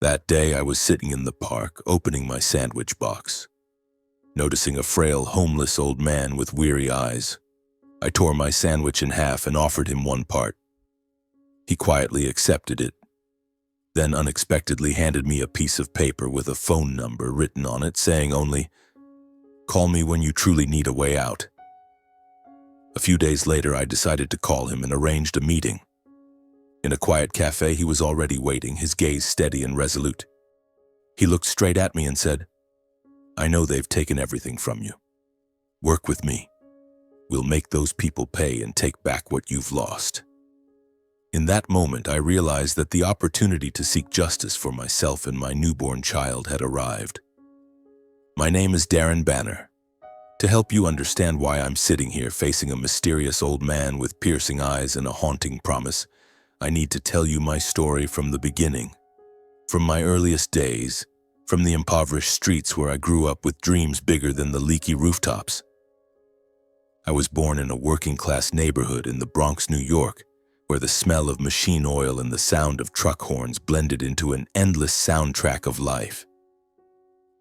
That day I was sitting in the park, opening my sandwich box. Noticing a frail, homeless old man with weary eyes, I tore my sandwich in half and offered him one part. He quietly accepted it, then unexpectedly handed me a piece of paper with a phone number written on it saying only, "Call me when you truly need a way out." A few days later, I decided to call him and arranged a meeting. In a quiet cafe, he was already waiting, his gaze steady and resolute. He looked straight at me and said, "I know they've taken everything from you. Work with me. We'll make those people pay and take back what you've lost." In that moment, I realized that the opportunity to seek justice for myself and my newborn child had arrived. My name is Darren Banner. To help you understand why I'm sitting here facing a mysterious old man with piercing eyes and a haunting promise, I need to tell you my story from the beginning. From my earliest days, from the impoverished streets where I grew up with dreams bigger than the leaky rooftops. I was born in a working-class neighborhood in the Bronx, New York, where the smell of machine oil and the sound of truck horns blended into an endless soundtrack of life.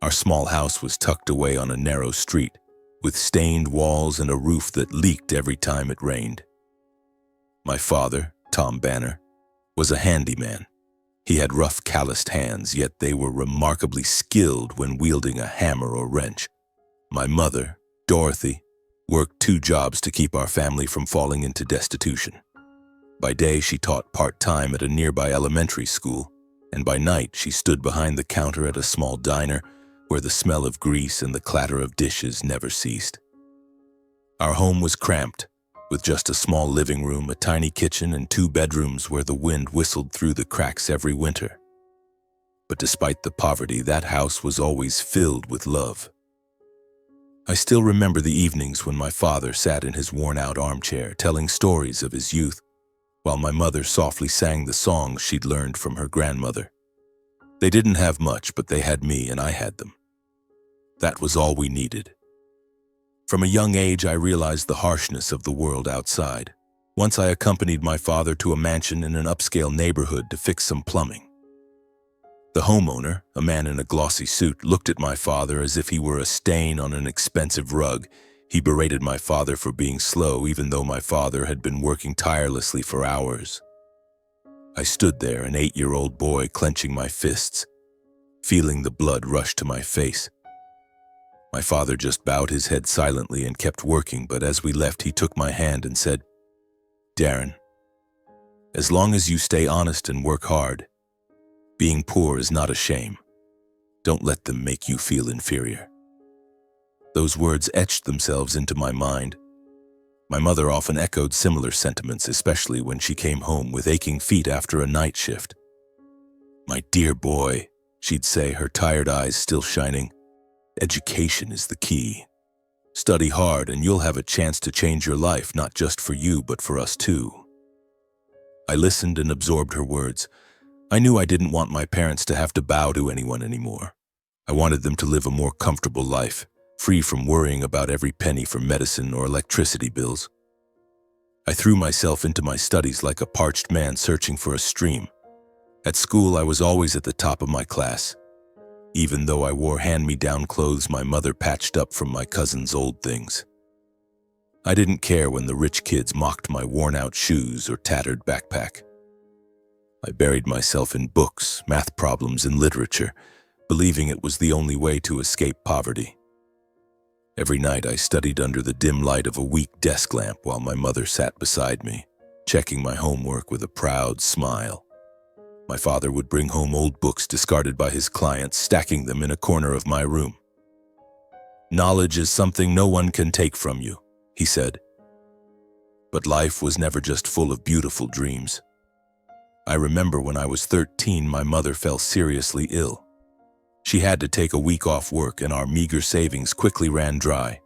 Our small house was tucked away on a narrow street, with stained walls and a roof that leaked every time it rained. My father, Tom Banner, was a handyman. He had rough, calloused hands, yet they were remarkably skilled when wielding a hammer or wrench. My mother, Dorothy, worked 2 jobs to keep our family from falling into destitution. By day, she taught part-time at a nearby elementary school, and by night, she stood behind the counter at a small diner where the smell of grease and the clatter of dishes never ceased. Our home was cramped, with just a small living room, a tiny kitchen, and 2 bedrooms where the wind whistled through the cracks every winter. But despite the poverty, that house was always filled with love. I still remember the evenings when my father sat in his worn-out armchair telling stories of his youth, while my mother softly sang the songs she'd learned from her grandmother. They didn't have much, but they had me and I had them. That was all we needed. From a young age, I realized the harshness of the world outside. Once I accompanied my father to a mansion in an upscale neighborhood to fix some plumbing. The homeowner, a man in a glossy suit, looked at my father as if he were a stain on an expensive rug. He berated my father for being slow, even though my father had been working tirelessly for hours. I stood there, an 8-year-old boy, clenching my fists, feeling the blood rush to my face. My father just bowed his head silently and kept working, but as we left, he took my hand and said, "Darren, as long as you stay honest and work hard, being poor is not a shame. Don't let them make you feel inferior." Those words etched themselves into my mind. My mother often echoed similar sentiments, especially when she came home with aching feet after a night shift. "My dear boy," she'd say, her tired eyes still shining, "education is the key. Study hard and you'll have a chance to change your life, not just for you, but for us too." I listened and absorbed her words. I knew I didn't want my parents to have to bow to anyone anymore. I wanted them to live a more comfortable life, free from worrying about every penny for medicine or electricity bills. I threw myself into my studies like a parched man searching for a stream. At school, I was always at the top of my class. Even though I wore hand-me-down clothes my mother patched up from my cousin's old things. I didn't care when the rich kids mocked my worn-out shoes or tattered backpack. I buried myself in books, math problems, and literature, believing it was the only way to escape poverty. Every night I studied under the dim light of a weak desk lamp while my mother sat beside me, checking my homework with a proud smile. My father would bring home old books discarded by his clients, stacking them in a corner of my room. "Knowledge is something no one can take from you," he said. But life was never just full of beautiful dreams. I remember when I was 13, my mother fell seriously ill. She had to take a week off work and our meager savings quickly ran dry.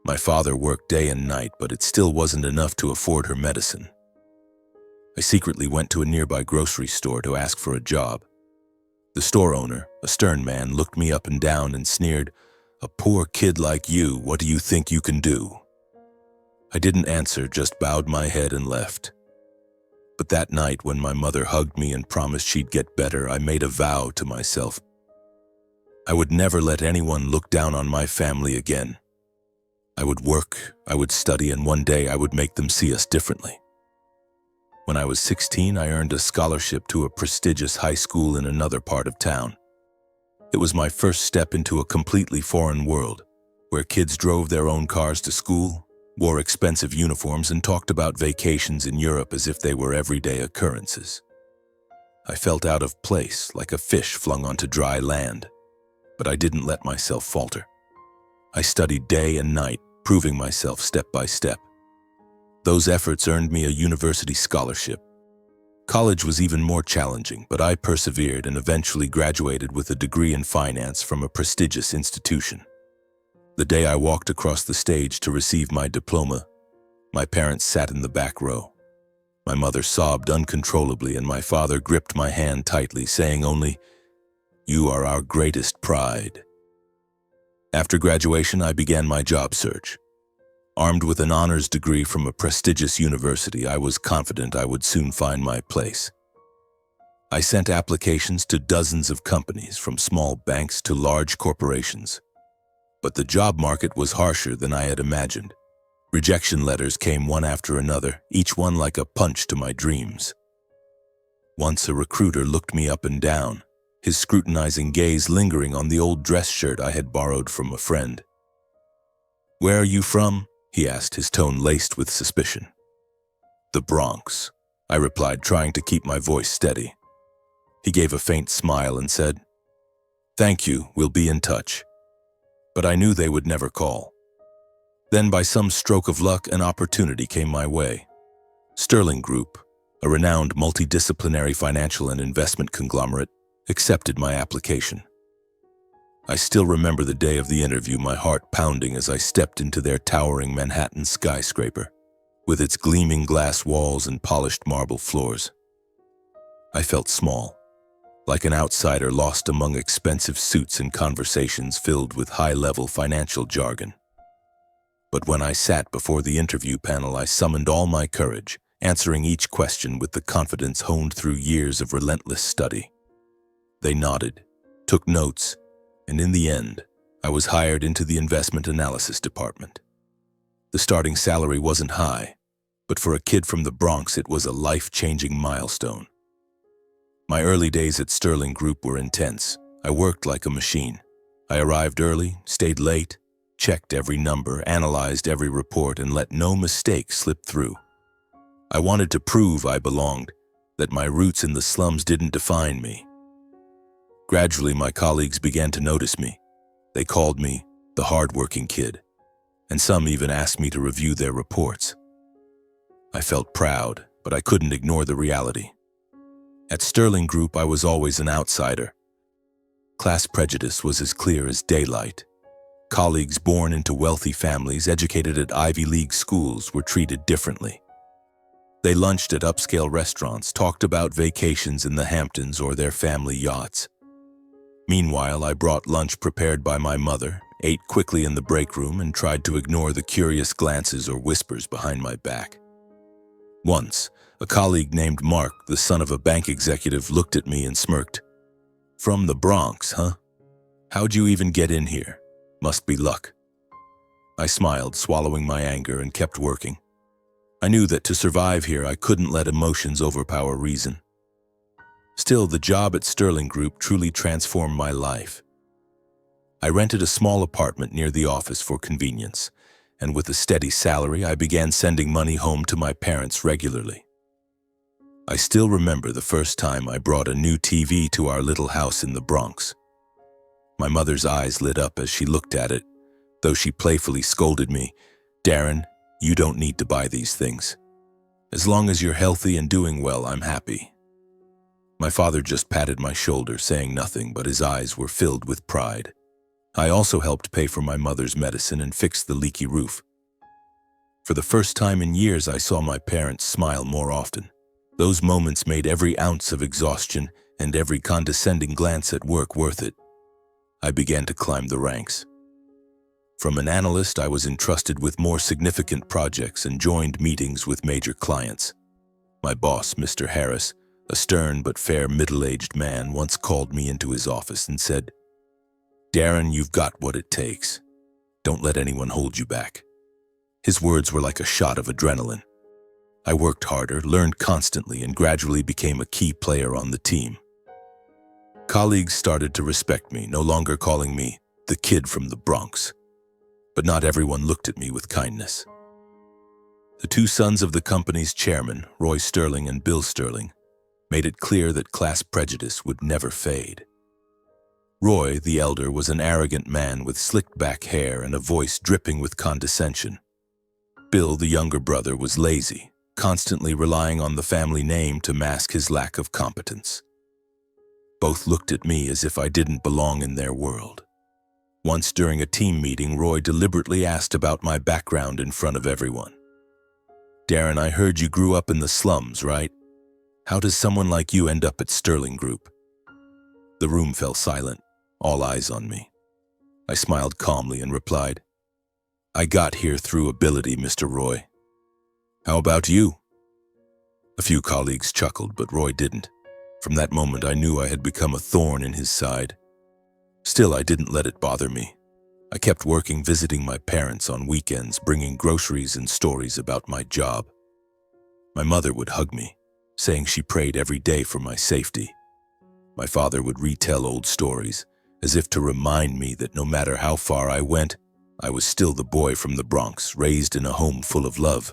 My father worked day and night, but it still wasn't enough to afford her medicine. I secretly went to a nearby grocery store to ask for a job. The store owner, a stern man, looked me up and down and sneered, "A poor kid like you, what do you think you can do?" I didn't answer, just bowed my head and left. But that night, when my mother hugged me and promised she'd get better, I made a vow to myself. I would never let anyone look down on my family again. I would work, I would study, and one day I would make them see us differently. When I was 16, I earned a scholarship to a prestigious high school in another part of town. It was my first step into a completely foreign world, where kids drove their own cars to school, wore expensive uniforms, and talked about vacations in Europe as if they were everyday occurrences. I felt out of place, like a fish flung onto dry land, but I didn't let myself falter. I studied day and night, proving myself step by step. Those efforts earned me a university scholarship. College was even more challenging, but I persevered and eventually graduated with a degree in finance from a prestigious institution. The day I walked across the stage to receive my diploma, my parents sat in the back row. My mother sobbed uncontrollably, and my father gripped my hand tightly, saying only, "You are our greatest pride." After graduation, I began my job search. Armed with an honors degree from a prestigious university, I was confident I would soon find my place. I sent applications to dozens of companies, from small banks to large corporations. But the job market was harsher than I had imagined. Rejection letters came one after another, each one like a punch to my dreams. Once a recruiter looked me up and down, his scrutinizing gaze lingering on the old dress shirt I had borrowed from a friend. "Where are you from?" he asked, his tone laced with suspicion. "The Bronx," I replied, trying to keep my voice steady. He gave a faint smile and said, "Thank you, we'll be in touch." But I knew they would never call. Then, by some stroke of luck, an opportunity came my way. Sterling Group, a renowned multidisciplinary financial and investment conglomerate, accepted my application. I still remember the day of the interview, my heart pounding as I stepped into their towering Manhattan skyscraper, with its gleaming glass walls and polished marble floors. I felt small, like an outsider lost among expensive suits and conversations filled with high-level financial jargon. But when I sat before the interview panel, I summoned all my courage, answering each question with the confidence honed through years of relentless study. They nodded, took notes, and in the end, I was hired into the investment analysis department. The starting salary wasn't high, but for a kid from the Bronx, it was a life-changing milestone. My early days at Sterling Group were intense. I worked like a machine. I arrived early, stayed late, checked every number, analyzed every report, and let no mistake slip through. I wanted to prove I belonged, that my roots in the slums didn't define me. Gradually, my colleagues began to notice me. They called me the hard-working kid, and some even asked me to review their reports. I felt proud, but I couldn't ignore the reality. At Sterling Group, I was always an outsider. Class prejudice was as clear as daylight. Colleagues born into wealthy families, educated at Ivy League schools, were treated differently. They lunched at upscale restaurants, talked about vacations in the Hamptons or their family yachts. Meanwhile, I brought lunch prepared by my mother, ate quickly in the break room, and tried to ignore the curious glances or whispers behind my back. Once, a colleague named Mark, the son of a bank executive, looked at me and smirked. "From the Bronx, huh? How'd you even get in here? Must be luck." I smiled, swallowing my anger, and kept working. I knew that to survive here, I couldn't let emotions overpower reason. Still, the job at Sterling Group truly transformed my life. I rented a small apartment near the office for convenience, and with a steady salary, I began sending money home to my parents regularly. I still remember the first time I brought a new TV to our little house in the Bronx. My mother's eyes lit up as she looked at it, though she playfully scolded me, "Darren, you don't need to buy these things. As long as you're healthy and doing well, I'm happy." My father just patted my shoulder, saying nothing, but his eyes were filled with pride. I also helped pay for my mother's medicine and fix the leaky roof. For the first time in years, I saw my parents smile more often. Those moments made every ounce of exhaustion and every condescending glance at work worth it. I began to climb the ranks. From an analyst, I was entrusted with more significant projects and joined meetings with major clients. My boss, Mr. Harris, a stern but fair middle-aged man, once called me into his office and said, "Darren, you've got what it takes. Don't let anyone hold you back." His words were like a shot of adrenaline. I worked harder, learned constantly, and gradually became a key player on the team. Colleagues started to respect me, no longer calling me the kid from the Bronx. But not everyone looked at me with kindness. The two sons of the company's chairman, Roy Sterling and Bill Sterling, made it clear that class prejudice would never fade. Roy, the elder, was an arrogant man with slicked back hair and a voice dripping with condescension. Bill, the younger brother, was lazy, constantly relying on the family name to mask his lack of competence. Both looked at me as if I didn't belong in their world. Once during a team meeting, Roy deliberately asked about my background in front of everyone. "Darren, I heard you grew up in the slums, right? How does someone like you end up at Sterling Group?" The room fell silent, all eyes on me. I smiled calmly and replied, "I got here through ability, Mr. Roy. How about you?" A few colleagues chuckled, but Roy didn't. From that moment, I knew I had become a thorn in his side. Still, I didn't let it bother me. I kept working, visiting my parents on weekends, bringing groceries and stories about my job. My mother would hug me, saying she prayed every day for my safety. My father would retell old stories, as if to remind me that no matter how far I went, I was still the boy from the Bronx, raised in a home full of love.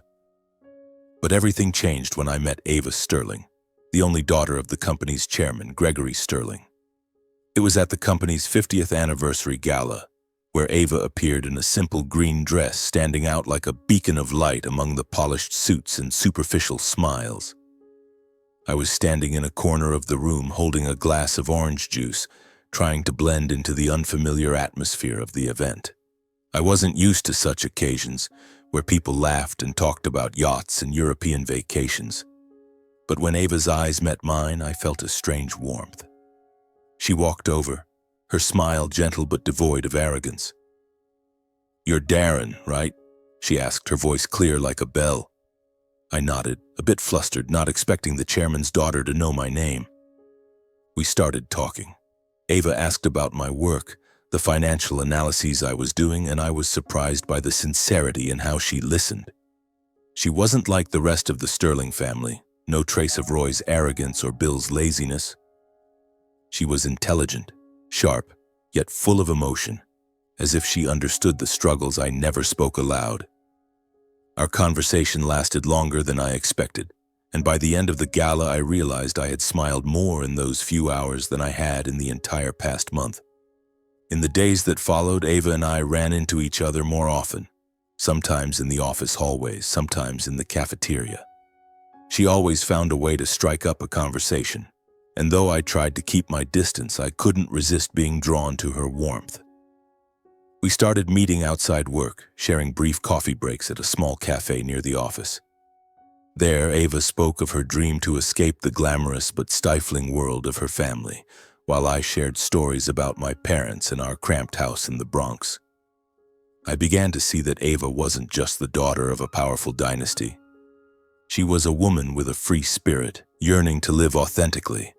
But everything changed when I met Ava Sterling, the only daughter of the company's chairman, Gregory Sterling. It was at the company's 50th anniversary gala, where Ava appeared in a simple green dress, standing out like a beacon of light among the polished suits and superficial smiles. I was standing in a corner of the room holding a glass of orange juice, trying to blend into the unfamiliar atmosphere of the event. I wasn't used to such occasions, where people laughed and talked about yachts and European vacations. But when Ava's eyes met mine, I felt a strange warmth. She walked over, her smile gentle but devoid of arrogance. "You're Darren, right?" she asked, her voice clear like a bell. I nodded, a bit flustered, not expecting the chairman's daughter to know my name. We started talking. Ava asked about my work, the financial analyses I was doing, and I was surprised by the sincerity in how she listened. She wasn't like the rest of the Sterling family, no trace of Roy's arrogance or Bill's laziness. She was intelligent, sharp, yet full of emotion, as if she understood the struggles I never spoke aloud. Our conversation lasted longer than I expected, and by the end of the gala I realized I had smiled more in those few hours than I had in the entire past month. In the days that followed, Ava and I ran into each other more often, sometimes in the office hallways, sometimes in the cafeteria. She always found a way to strike up a conversation, and though I tried to keep my distance, I couldn't resist being drawn to her warmth. We started meeting outside work, sharing brief coffee breaks at a small cafe near the office. There, Ava spoke of her dream to escape the glamorous but stifling world of her family, while I shared stories about my parents and our cramped house in the Bronx. I began to see that Ava wasn't just the daughter of a powerful dynasty. She was a woman with a free spirit, yearning to live authentically.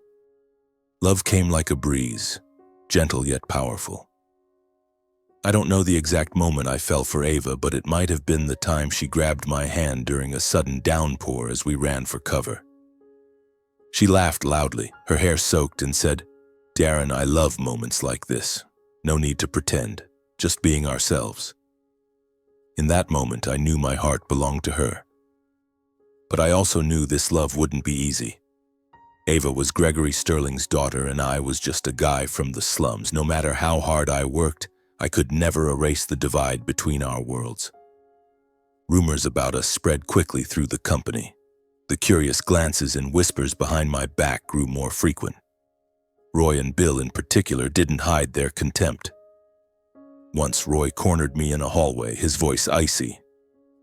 Love came like a breeze, gentle yet powerful. I don't know the exact moment I fell for Ava, but it might have been the time she grabbed my hand during a sudden downpour as we ran for cover. She laughed loudly, her hair soaked, and said, "Darren, I love moments like this. No need to pretend, just being ourselves." In that moment, I knew my heart belonged to her. But I also knew this love wouldn't be easy. Ava was Gregory Sterling's daughter, and I was just a guy from the slums. No matter how hard I worked, I could never erase the divide between our worlds. Rumors about us spread quickly through the company. The curious glances and whispers behind my back grew more frequent. Roy and Bill in particular didn't hide their contempt. Once Roy cornered me in a hallway, his voice icy.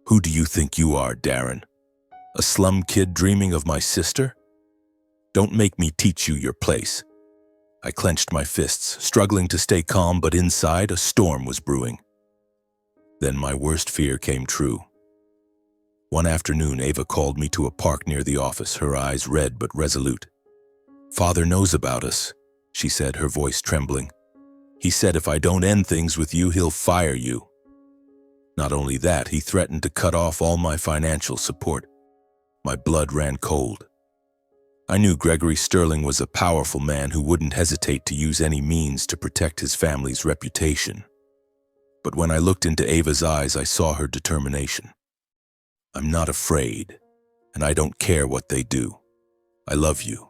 "Who do you think you are, Darren? A slum kid dreaming of my sister? Don't make me teach you your place." I clenched my fists, struggling to stay calm, but inside a storm was brewing. Then my worst fear came true. One afternoon, Ava called me to a park near the office, her eyes red but resolute. "Father knows about us," she said, her voice trembling. "He said if I don't end things with you, he'll fire you. Not only that, he threatened to cut off all my financial support." My blood ran cold. I knew Gregory Sterling was a powerful man who wouldn't hesitate to use any means to protect his family's reputation. But when I looked into Ava's eyes, I saw her determination. "I'm not afraid, and I don't care what they do. I love you,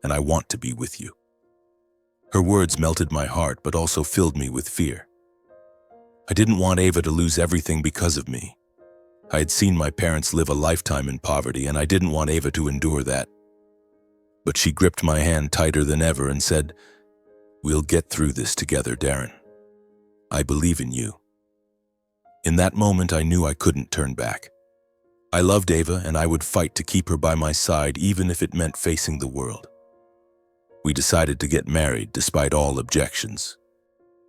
and I want to be with you." Her words melted my heart, but also filled me with fear. I didn't want Ava to lose everything because of me. I had seen my parents live a lifetime in poverty, and I didn't want Ava to endure that. But she gripped my hand tighter than ever and said, "We'll get through this together, Darren. I believe in you." In that moment, I knew I couldn't turn back. I loved Ava, and I would fight to keep her by my side, even if it meant facing the world. We decided to get married despite all objections.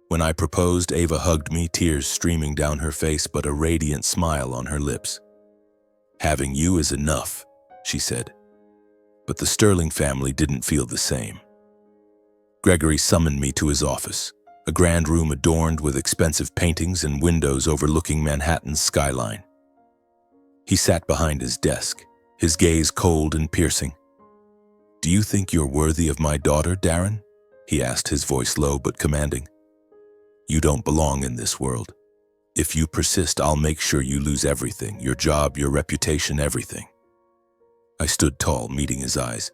When I proposed, Ava hugged me, tears streaming down her face, but a radiant smile on her lips. "Having you is enough," she said. But the Sterling family didn't feel the same. Gregory summoned me to his office, a grand room adorned with expensive paintings and windows overlooking Manhattan's skyline. He sat behind his desk, his gaze cold and piercing. "Do you think you're worthy of my daughter, Darren?" he asked, his voice low but commanding. "You don't belong in this world. If you persist, I'll make sure you lose everything, your job, your reputation, everything." I stood tall, meeting his eyes.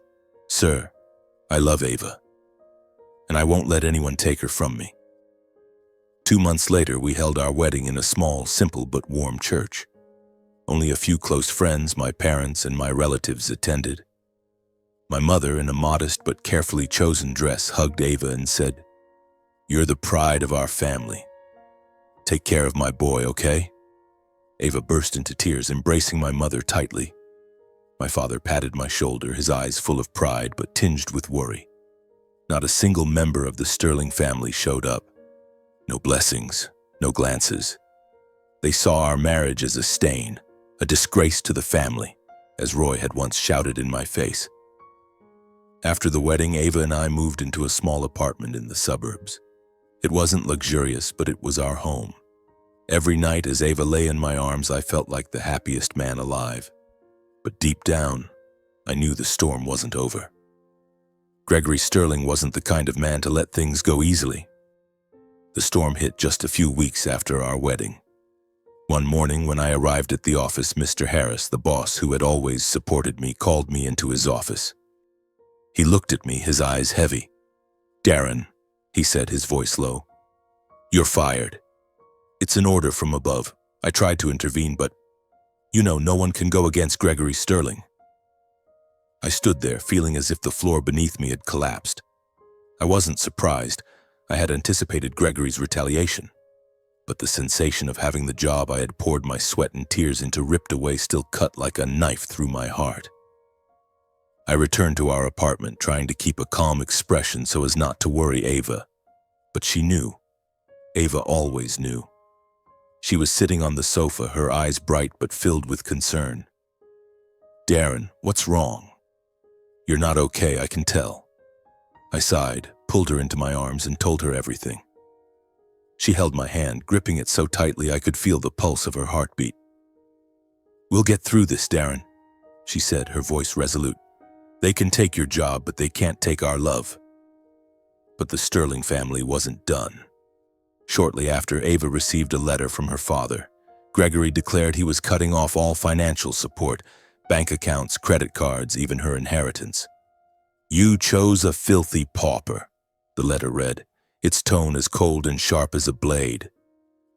"Sir, I love Ava, and I won't let anyone take her from me." 2 months later, we held our wedding in a small, simple but warm church. Only a few close friends, my parents, and my relatives attended. My mother, in a modest but carefully chosen dress, hugged Ava and said, "You're the pride of our family. Take care of my boy, okay?" Ava burst into tears, embracing my mother tightly. My father patted my shoulder, his eyes full of pride but tinged with worry. Not a single member of the Sterling family showed up. No blessings, no glances. They saw our marriage as a stain, a disgrace to the family, as Roy had once shouted in my face. After the wedding, Ava and I moved into a small apartment in the suburbs. It wasn't luxurious, but it was our home. Every night as Ava lay in my arms, I felt like the happiest man alive. But deep down, I knew the storm wasn't over. Gregory Sterling wasn't the kind of man to let things go easily. The storm hit just a few weeks after our wedding. One morning when I arrived at the office, Mr. Harris, the boss who had always supported me, called me into his office. He looked at me, his eyes heavy. "Darren," he said, his voice low, "you're fired. It's an order from above. I tried to intervene, but no one can go against Gregory Sterling." I stood there, feeling as if the floor beneath me had collapsed. I wasn't surprised. I had anticipated Gregory's retaliation. But the sensation of having the job I had poured my sweat and tears into ripped away still cut like a knife through my heart. I returned to our apartment, trying to keep a calm expression so as not to worry Ava. But she knew. Ava always knew. She was sitting on the sofa, her eyes bright but filled with concern. "Darren, what's wrong? You're not okay, I can tell." I sighed, pulled her into my arms, and told her everything. She held my hand, gripping it so tightly I could feel the pulse of her heartbeat. "We'll get through this, Darren," she said, her voice resolute. "They can take your job, but they can't take our love." But the Sterling family wasn't done. Shortly after, Ava received a letter from her father. Gregory declared he was cutting off all financial support, bank accounts, credit cards, even her inheritance. "You chose a filthy pauper," the letter read, its tone as cold and sharp as a blade.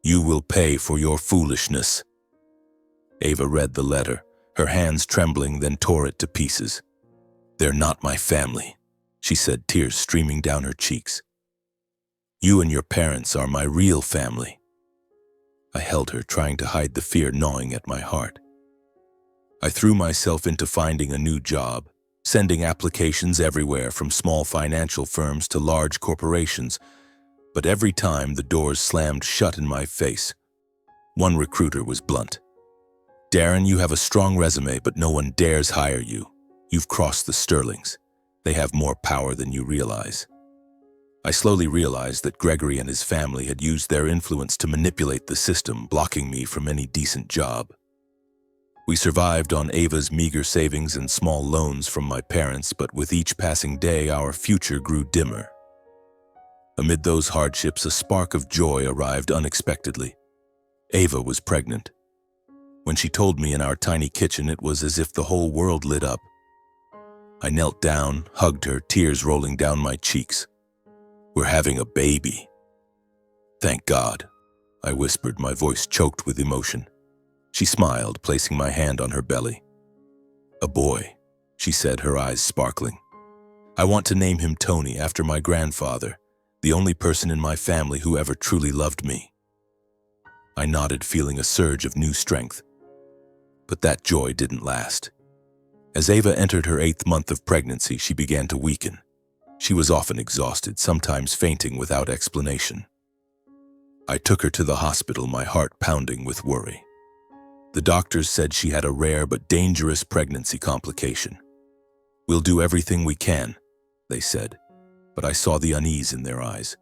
"You will pay for your foolishness." Ava read the letter, her hands trembling, then tore it to pieces. "They're not my family," she said, tears streaming down her cheeks. "You and your parents are my real family." I held her, trying to hide the fear gnawing at my heart. I threw myself into finding a new job, sending applications everywhere from small financial firms to large corporations, but every time the doors slammed shut in my face. One recruiter was blunt. Darren, you have a strong resume, but no one dares hire you. You've crossed the Sterlings. They have more power than you realize. I slowly realized that Gregory and his family had used their influence to manipulate the system, blocking me from any decent job. We survived on Ava's meager savings and small loans from my parents, but with each passing day, our future grew dimmer. Amid those hardships, a spark of joy arrived unexpectedly. Ava was pregnant. When she told me in our tiny kitchen, it was as if the whole world lit up. I knelt down, hugged her, tears rolling down my cheeks. We're having a baby. Thank God, I whispered, my voice choked with emotion. She smiled, placing my hand on her belly. A boy, she said, her eyes sparkling. I want to name him Tony, after my grandfather, the only person in my family who ever truly loved me. I nodded, feeling a surge of new strength. But that joy didn't last. As Ava entered her 8th month of pregnancy, she began to weaken. She was often exhausted, sometimes fainting without explanation. I took her to the hospital, my heart pounding with worry. The doctors said she had a rare but dangerous pregnancy complication. We'll do everything we can, they said, but I saw the unease in their eyes.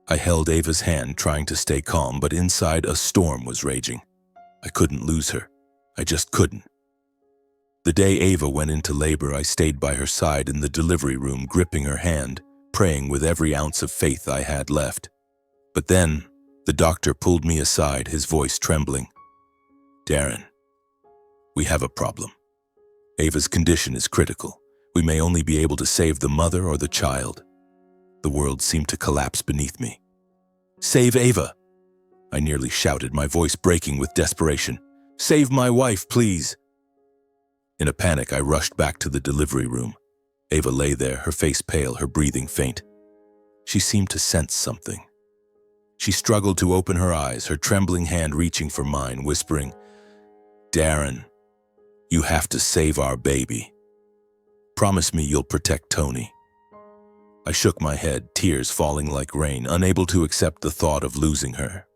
I held Ava's hand, trying to stay calm, but inside a storm was raging. I couldn't lose her. I just couldn't. The day Ava went into labor, I stayed by her side in the delivery room, gripping her hand, praying with every ounce of faith I had left. But then, the doctor pulled me aside, his voice trembling. Darren, we have a problem. Ava's condition is critical. We may only be able to save the mother or the child. The world seemed to collapse beneath me. Save Ava! I nearly shouted, my voice breaking with desperation. Save my wife, please! In a panic, I rushed back to the delivery room. Ava lay there, her face pale, her breathing faint. She seemed to sense something. She struggled to open her eyes, her trembling hand reaching for mine, whispering, Darren, you have to save our baby. Promise me you'll protect Tony. I shook my head, tears falling like rain, unable to accept the thought of losing her.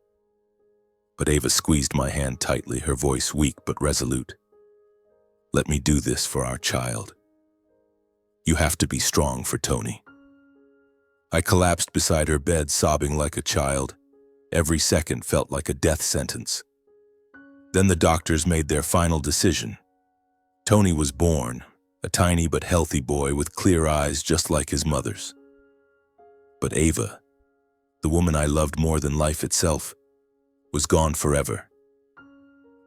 But Ava squeezed my hand tightly, her voice weak but resolute. Let me do this for our child. You have to be strong for Tony. I collapsed beside her bed, sobbing like a child. Every second felt like a death sentence. Then the doctors made their final decision. Tony was born, a tiny but healthy boy with clear eyes just like his mother's. But Ava, the woman I loved more than life itself, was gone forever.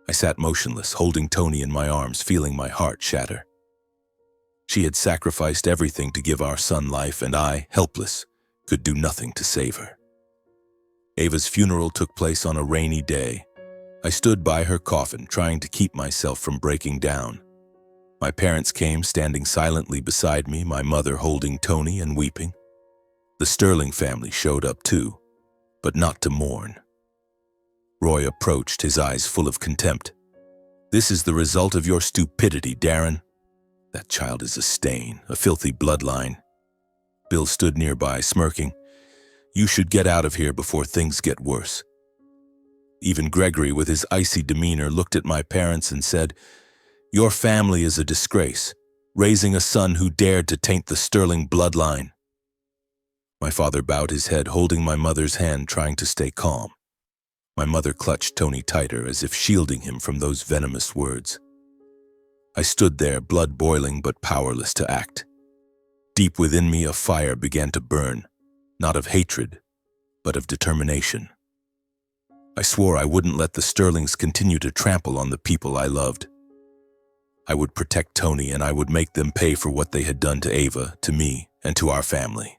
I sat motionless, holding Tony in my arms, feeling my heart shatter. She had sacrificed everything to give our son life, and I, helpless, could do nothing to save her. Ava's funeral took place on a rainy day. I stood by her coffin, trying to keep myself from breaking down. My parents came, standing silently beside me, my mother holding Tony and weeping. The Sterling family showed up too, but not to mourn. Roy approached, his eyes full of contempt. This is the result of your stupidity, Darren. That child is a stain, a filthy bloodline. Bill stood nearby, smirking. You should get out of here before things get worse. Even Gregory, with his icy demeanor, looked at my parents and said, Your family is a disgrace, raising a son who dared to taint the Sterling bloodline. My father bowed his head, holding my mother's hand, trying to stay calm. My mother clutched Tony tighter, as if shielding him from those venomous words. I stood there, blood boiling but powerless to act. Deep within me, a fire began to burn, not of hatred, but of determination. I swore I wouldn't let the Sterlings continue to trample on the people I loved. I would protect Tony, and I would make them pay for what they had done to Ava, to me, and to our family.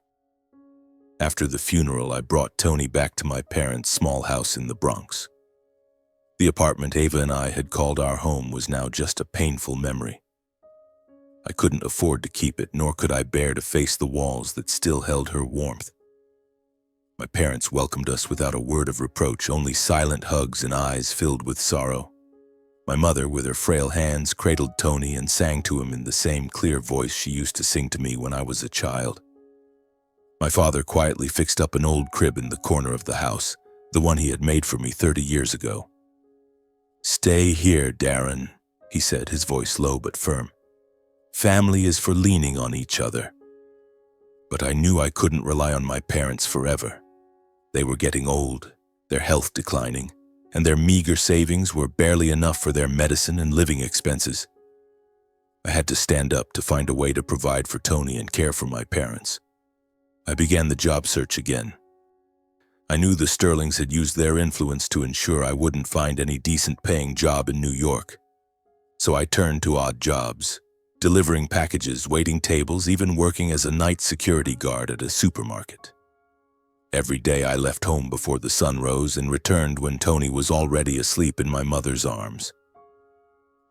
After the funeral, I brought Tony back to my parents' small house in the Bronx. The apartment Ava and I had called our home was now just a painful memory. I couldn't afford to keep it, nor could I bear to face the walls that still held her warmth. My parents welcomed us without a word of reproach, only silent hugs and eyes filled with sorrow. My mother, with her frail hands, cradled Tony and sang to him in the same clear voice she used to sing to me when I was a child. My father quietly fixed up an old crib in the corner of the house, the one he had made for me 30 years ago. "Stay here, Darren," he said, his voice low but firm. "Family is for leaning on each other." But I knew I couldn't rely on my parents forever. They were getting old, their health declining, and their meager savings were barely enough for their medicine and living expenses. I had to stand up to find a way to provide for Tony and care for my parents. I began the job search again. I knew the Sterlings had used their influence to ensure I wouldn't find any decent-paying job in New York. So I turned to odd jobs, delivering packages, waiting tables, even working as a night security guard at a supermarket. Every day I left home before the sun rose and returned when Tony was already asleep in my mother's arms.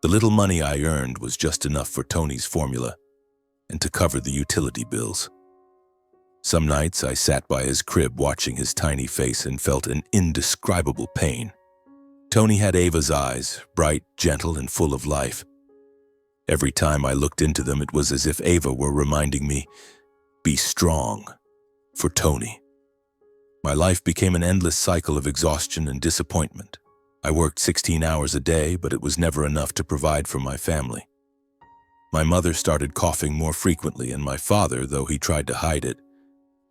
The little money I earned was just enough for Tony's formula and to cover the utility bills. Some nights I sat by his crib watching his tiny face and felt an indescribable pain. Tony had Ava's eyes, bright, gentle, and full of life. Every time I looked into them, it was as if Ava were reminding me, "Be strong," for Tony. My life became an endless cycle of exhaustion and disappointment. I worked 16 hours a day, but it was never enough to provide for my family. My mother started coughing more frequently, and my father, though he tried to hide it,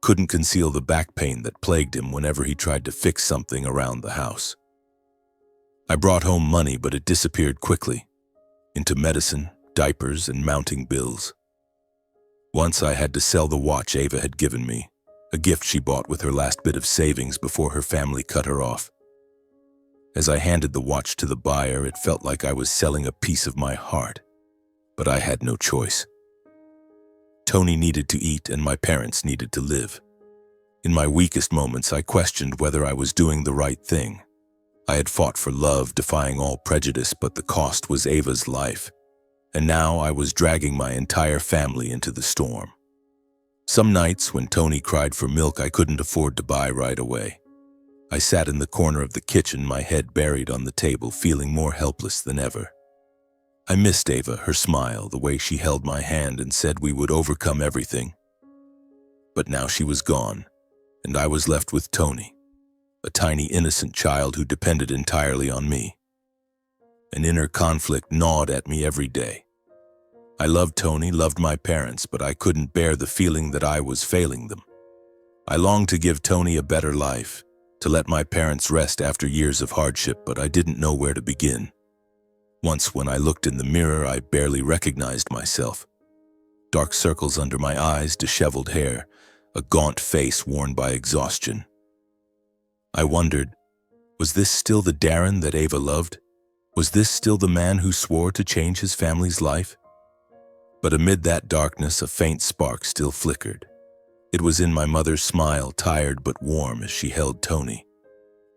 couldn't conceal the back pain that plagued him whenever he tried to fix something around the house. I brought home money, but it disappeared quickly, into medicine, diapers, and mounting bills. Once I had to sell the watch Ava had given me, a gift she bought with her last bit of savings before her family cut her off. As I handed the watch to the buyer, it felt like I was selling a piece of my heart, but I had no choice. Tony needed to eat and my parents needed to live. In my weakest moments, I questioned whether I was doing the right thing. I had fought for love, defying all prejudice, but the cost was Ava's life, and now I was dragging my entire family into the storm. Some nights, when Tony cried for milk I couldn't afford to buy right away, I sat in the corner of the kitchen, my head buried on the table, feeling more helpless than ever. I missed Ava, her smile, the way she held my hand and said we would overcome everything. But now she was gone, and I was left with Tony, a tiny innocent child who depended entirely on me. An inner conflict gnawed at me every day. I loved Tony, loved my parents, but I couldn't bear the feeling that I was failing them. I longed to give Tony a better life, to let my parents rest after years of hardship, but I didn't know where to begin. Once when I looked in the mirror, I barely recognized myself. Dark circles under my eyes, disheveled hair, a gaunt face worn by exhaustion. I wondered, was this still the Darren that Ava loved? Was this still the man who swore to change his family's life? But amid that darkness, a faint spark still flickered. It was in my mother's smile, tired but warm, as she held Tony.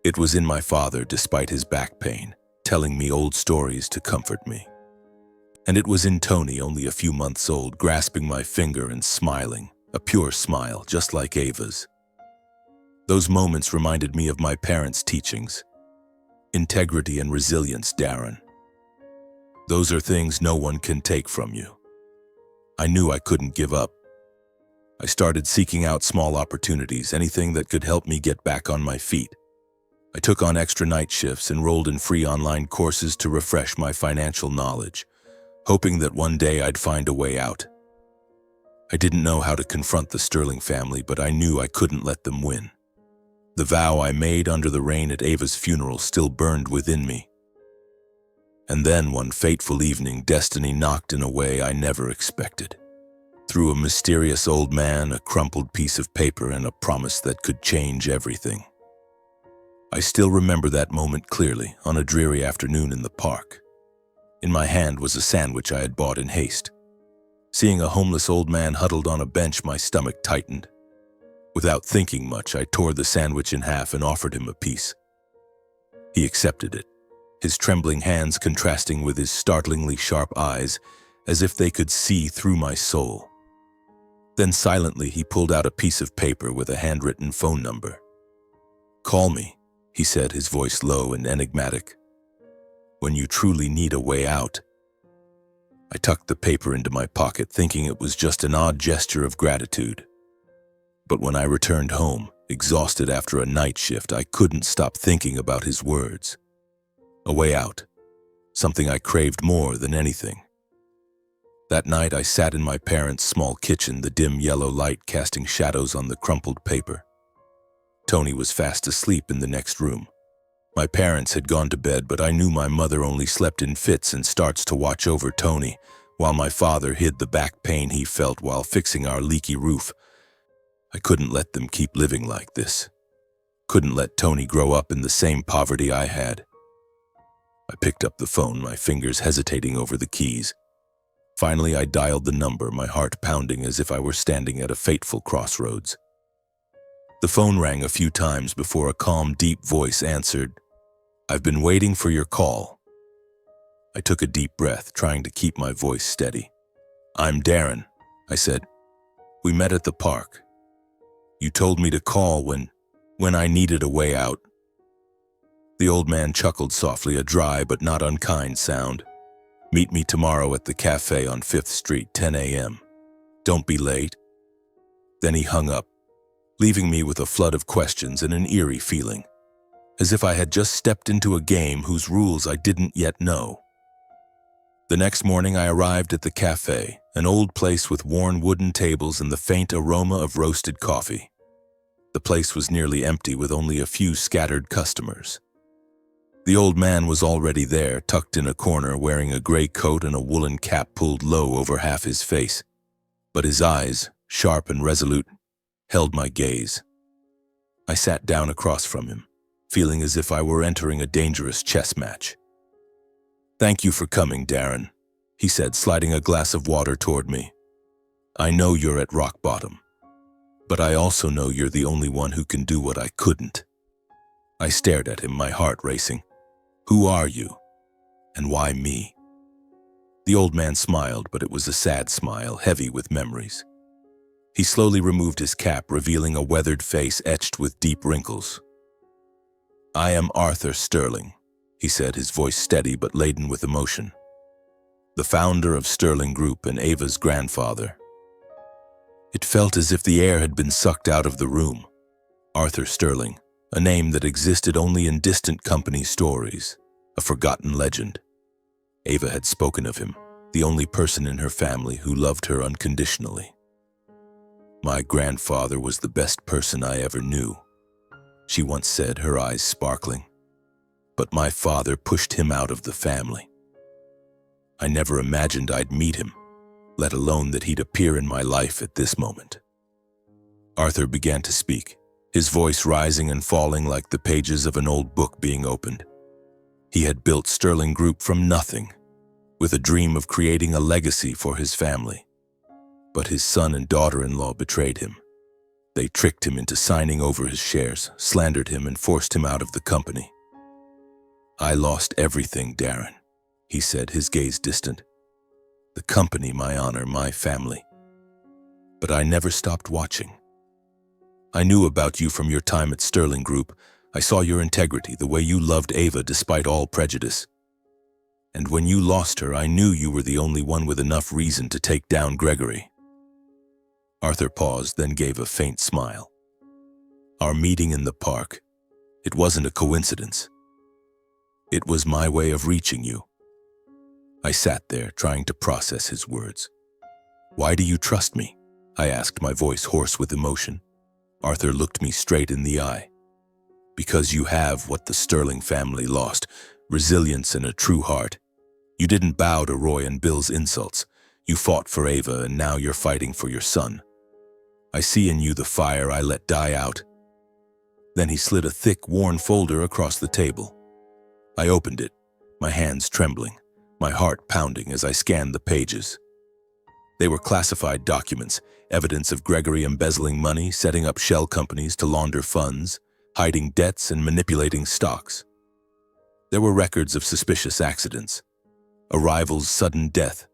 It was in my father, despite his back pain, telling me old stories to comfort me. And it was in Tony, only a few months old, grasping my finger and smiling, a pure smile, just like Ava's. Those moments reminded me of my parents' teachings. Integrity and resilience, Darren. Those are things no one can take from you. I knew I couldn't give up. I started seeking out small opportunities, anything that could help me get back on my feet. I took on extra night shifts, enrolled in free online courses to refresh my financial knowledge, hoping that one day I'd find a way out. I didn't know how to confront the Sterling family, but I knew I couldn't let them win. The vow I made under the rain at Ava's funeral still burned within me. And then one fateful evening, destiny knocked in a way I never expected. Through a mysterious old man, a crumpled piece of paper, and a promise that could change everything. I still remember that moment clearly, on a dreary afternoon in the park. In my hand was a sandwich I had bought in haste. Seeing a homeless old man huddled on a bench, my stomach tightened. Without thinking much, I tore the sandwich in half and offered him a piece. He accepted it, his trembling hands contrasting with his startlingly sharp eyes, as if they could see through my soul. Then silently he pulled out a piece of paper with a handwritten phone number. "Call me," he said, his voice low and enigmatic, "when you truly need a way out." I tucked the paper into my pocket, thinking it was just an odd gesture of gratitude. But when I returned home, exhausted after a night shift, I couldn't stop thinking about his words. A way out, something I craved more than anything. That night I sat in my parents' small kitchen, the dim yellow light casting shadows on the crumpled paper. Tony was fast asleep in the next room. My parents had gone to bed, but I knew my mother only slept in fits and starts to watch over Tony, while my father hid the back pain he felt while fixing our leaky roof. I couldn't let them keep living like this. Couldn't let Tony grow up in the same poverty I had. I picked up the phone, my fingers hesitating over the keys. Finally, I dialed the number, my heart pounding as if I were standing at a fateful crossroads. The phone rang a few times before a calm, deep voice answered. "I've been waiting for your call." I took a deep breath, trying to keep my voice steady. "I'm Darren," I said. "We met at the park. You told me to call when I needed a way out." The old man chuckled softly, a dry but not unkind sound. "Meet me tomorrow at the cafe on 5th Street, 10 a.m. Don't be late." Then he hung up, leaving me with a flood of questions and an eerie feeling, as if I had just stepped into a game whose rules I didn't yet know. The next morning I arrived at the cafe, an old place with worn wooden tables and the faint aroma of roasted coffee. The place was nearly empty, with only a few scattered customers. The old man was already there, tucked in a corner, wearing a gray coat and a woolen cap pulled low over half his face. But his eyes, sharp and resolute, held my gaze. I sat down across from him, feeling as if I were entering a dangerous chess match. "Thank you for coming, Darren," he said, sliding a glass of water toward me. "I know you're at rock bottom, but I also know you're the only one who can do what I couldn't." I stared at him, my heart racing. "Who are you? And why me?" The old man smiled, but it was a sad smile, heavy with memories. He slowly removed his cap, revealing a weathered face etched with deep wrinkles. "I am Arthur Sterling," he said, his voice steady but laden with emotion. "The founder of Sterling Group and Ava's grandfather." It felt as if the air had been sucked out of the room. Arthur Sterling, a name that existed only in distant company stories, a forgotten legend. Ava had spoken of him, the only person in her family who loved her unconditionally. "My grandfather was the best person I ever knew," she once said, her eyes sparkling. "But my father pushed him out of the family. I never imagined I'd meet him, let alone that he'd appear in my life at this moment." Arthur began to speak, his voice rising and falling like the pages of an old book being opened. He had built Sterling Group from nothing, with a dream of creating a legacy for his family. But his son and daughter-in-law betrayed him. They tricked him into signing over his shares, slandered him, and forced him out of the company. "I lost everything, Darren," he said, his gaze distant. "The company, my honor, my family. But I never stopped watching. I knew about you from your time at Sterling Group. I saw your integrity, the way you loved Ava despite all prejudice. And when you lost her, I knew you were the only one with enough reason to take down Gregory." Arthur paused, then gave a faint smile. "Our meeting in the park, it wasn't a coincidence. It was my way of reaching you." I sat there, trying to process his words. "Why do you trust me?" I asked, my voice hoarse with emotion. Arthur looked me straight in the eye. "Because you have what the Sterling family lost, resilience and a true heart. You didn't bow to Roy and Bill's insults. You fought for Ava, and now you're fighting for your son. I see in you the fire I let die out." Then he slid a thick, worn folder across the table. I opened it, my hands trembling, my heart pounding as I scanned the pages. They were classified documents, evidence of Gregory embezzling money, setting up shell companies to launder funds, hiding debts, and manipulating stocks. There were records of suspicious accidents, a rival's sudden death,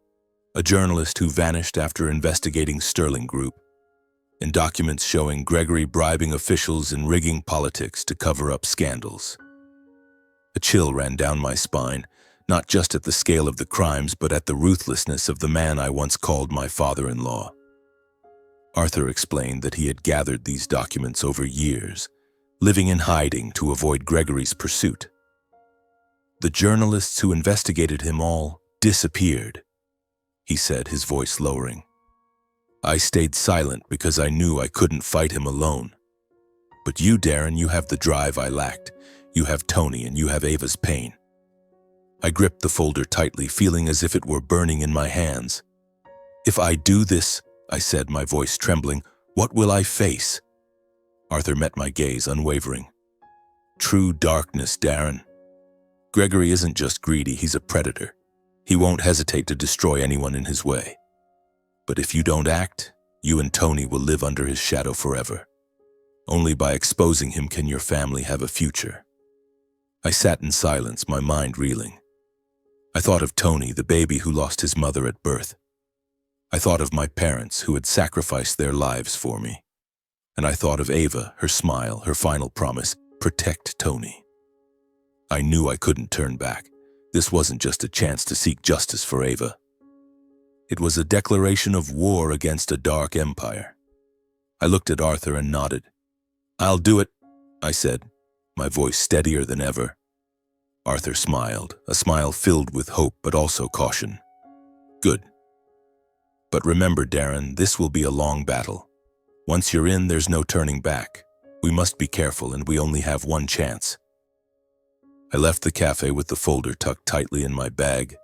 a journalist who vanished after investigating Sterling Group, and documents showing Gregory bribing officials and rigging politics to cover up scandals. A chill ran down my spine, not just at the scale of the crimes, but at the ruthlessness of the man I once called my father-in-law. Arthur explained that he had gathered these documents over years, living in hiding to avoid Gregory's pursuit. The journalists who investigated him all disappeared, he said, his voice lowering. I stayed silent because I knew I couldn't fight him alone. But you, Darren, you have the drive I lacked. You have Tony and you have Ava's pain. I gripped the folder tightly, feeling as if it were burning in my hands. If I do this, I said, my voice trembling, what will I face? Arthur met my gaze, unwavering. True darkness, Darren. Gregory isn't just greedy, he's a predator. He won't hesitate to destroy anyone in his way. But if you don't act, you and Tony will live under his shadow forever. Only by exposing him can your family have a future. I sat in silence, my mind reeling. I thought of Tony, the baby who lost his mother at birth. I thought of my parents who had sacrificed their lives for me. And I thought of Ava, her smile, her final promise, protect Tony. I knew I couldn't turn back. This wasn't just a chance to seek justice for Ava. It was a declaration of war against a dark empire. I looked at Arthur and nodded. I'll do it, I said, my voice steadier than ever. Arthur smiled, a smile filled with hope but also caution. Good. But remember, Darren, this will be a long battle. Once you're in, there's no turning back. We must be careful, and we only have one chance. I left the cafe with the folder tucked tightly in my bag,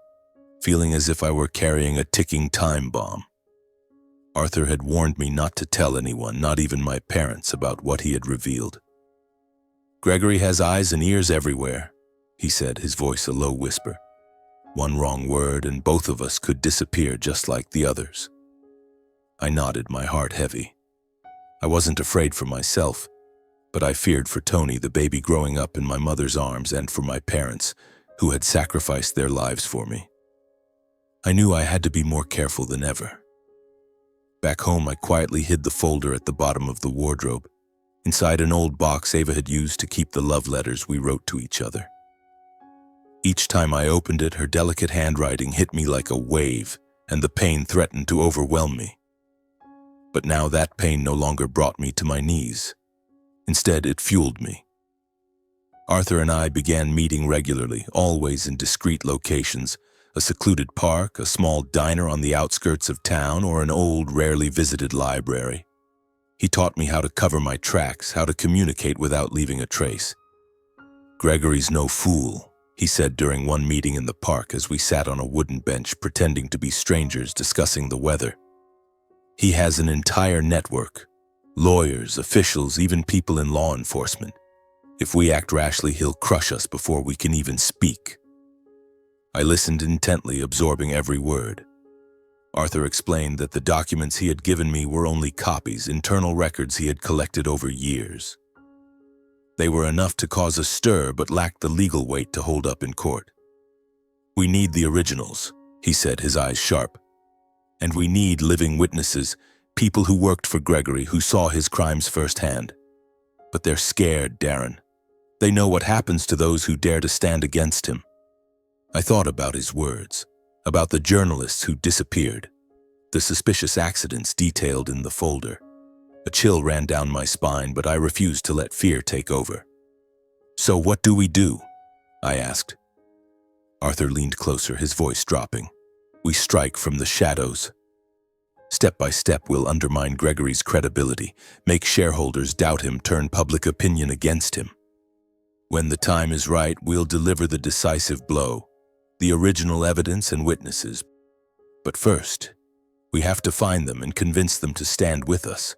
feeling as if I were carrying a ticking time bomb. Arthur had warned me not to tell anyone, not even my parents, about what he had revealed. Gregory has eyes and ears everywhere, he said, his voice a low whisper. One wrong word and both of us could disappear just like the others. I nodded, my heart heavy. I wasn't afraid for myself, but I feared for Tony, the baby growing up in my mother's arms, and for my parents, who had sacrificed their lives for me. I knew I had to be more careful than ever. Back home, I quietly hid the folder at the bottom of the wardrobe, inside an old box Ava had used to keep the love letters we wrote to each other. Each time I opened it, her delicate handwriting hit me like a wave, and the pain threatened to overwhelm me. But now that pain no longer brought me to my knees. Instead, it fueled me. Arthur and I began meeting regularly, always in discreet locations, a secluded park, a small diner on the outskirts of town, or an old, rarely visited library. He taught me how to cover my tracks, how to communicate without leaving a trace. Gregory's no fool, he said during one meeting in the park as we sat on a wooden bench pretending to be strangers discussing the weather. He has an entire network. Lawyers, officials, even people in law enforcement. If we act rashly, he'll crush us before we can even speak. I listened intently, absorbing every word. Arthur explained that the documents he had given me were only copies, internal records he had collected over years. They were enough to cause a stir, but lacked the legal weight to hold up in court. We need the originals, he said, his eyes sharp. And we need living witnesses, people who worked for Gregory, who saw his crimes firsthand. But they're scared, Darren. They know what happens to those who dare to stand against him. I thought about his words, about the journalists who disappeared, the suspicious accidents detailed in the folder. A chill ran down my spine, but I refused to let fear take over. So what do we do? I asked. Arthur leaned closer, his voice dropping. We strike from the shadows. Step by step, we'll undermine Gregory's credibility, make shareholders doubt him, turn public opinion against him. When the time is right, we'll deliver the decisive blow, the original evidence and witnesses. But first, we have to find them and convince them to stand with us.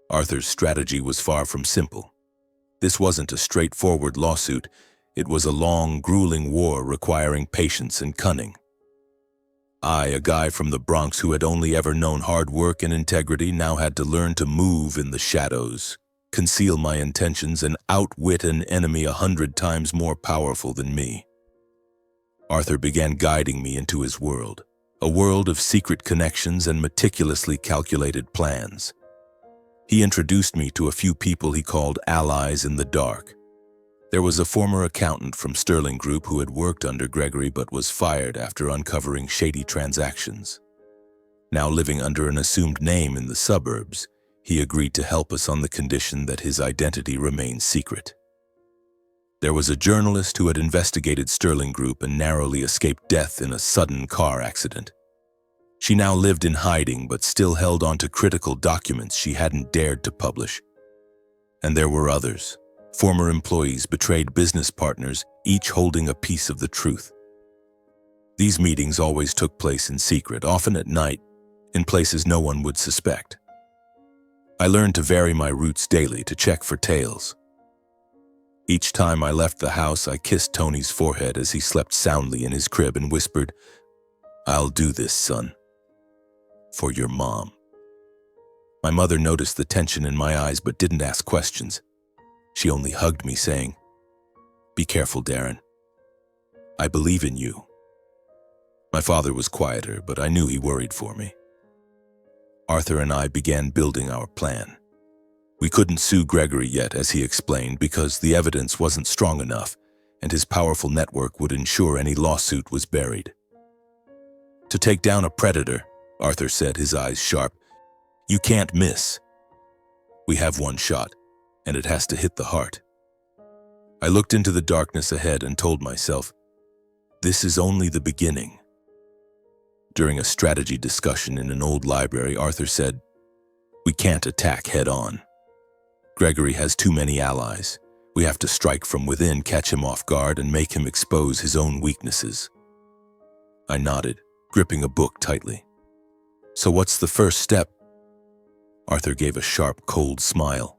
Arthur's strategy was far from simple. This wasn't a straightforward lawsuit. It was a long, grueling war requiring patience and cunning. I, a guy from the Bronx who had only ever known hard work and integrity, now had to learn to move in the shadows, conceal my intentions, and outwit an enemy 100 times more powerful than me. Arthur began guiding me into his world, a world of secret connections and meticulously calculated plans. He introduced me to a few people he called allies in the dark. There was a former accountant from Sterling Group who had worked under Gregory but was fired after uncovering shady transactions. Now living under an assumed name in the suburbs, he agreed to help us on the condition that his identity remained secret. There was a journalist who had investigated Sterling Group and narrowly escaped death in a sudden car accident. She now lived in hiding but still held onto critical documents she hadn't dared to publish. And there were others, former employees, betrayed business partners, each holding a piece of the truth. These meetings always took place in secret, often at night, in places no one would suspect. I learned to vary my routes daily to check for tales. Each time I left the house, I kissed Tony's forehead as he slept soundly in his crib and whispered, "I'll do this, son. For your mom." My mother noticed the tension in my eyes but didn't ask questions. She only hugged me, saying, "Be careful, Darren. I believe in you." My father was quieter, but I knew he worried for me. Arthur and I began building our plan. We couldn't sue Gregory yet, as he explained, because the evidence wasn't strong enough, and his powerful network would ensure any lawsuit was buried. "To take down a predator," Arthur said, his eyes sharp, "you can't miss. We have one shot, and it has to hit the heart." I looked into the darkness ahead and told myself, this is only the beginning. During a strategy discussion in an old library, Arthur said, "We can't attack head-on. Gregory has too many allies. We have to strike from within, catch him off guard, and make him expose his own weaknesses." I nodded, gripping a book tightly. "So what's the first step?" Arthur gave a sharp, cold smile.